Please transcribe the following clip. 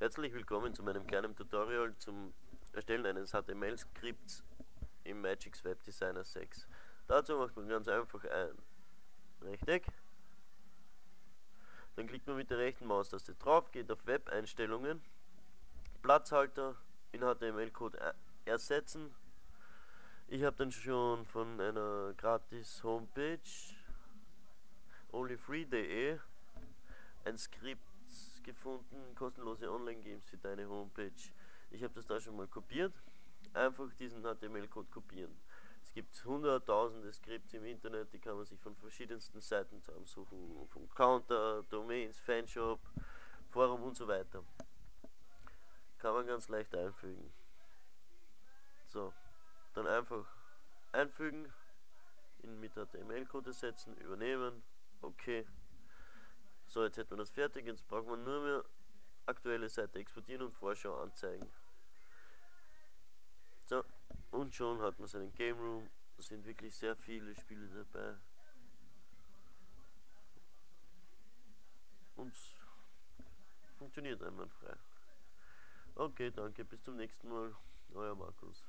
Herzlich willkommen zu meinem kleinen Tutorial zum Erstellen eines HTML-Skripts im Magix Web Designer 6. Dazu macht man ganz einfach ein Rechteck, dann klickt man mit der rechten Maustaste drauf, geht auf Web-Einstellungen, Platzhalter in HTML-Code ersetzen. Ich habe dann schon von einer gratis Homepage onlyfree.de ein Skript gefunden, kostenlose Online-Games für deine Homepage. Ich habe das da schon mal kopiert. Einfach diesen HTML-Code kopieren. Es gibt hunderttausende Skripts im Internet, die kann man sich von verschiedensten Seiten zusammensuchen, vom Counter, Domains, Fanshop, Forum und so weiter. Kann man ganz leicht einfügen. So, dann einfach einfügen, mit HTML-Code ersetzen, übernehmen, okay. So, jetzt hätten wir das fertig, jetzt braucht man nur mehr aktuelle Seite exportieren und Vorschau anzeigen. So, und schon hat man seinen Game Room. Da sind wirklich sehr viele Spiele dabei. Und funktioniert einwandfrei. Okay, danke, bis zum nächsten Mal. Euer Markus.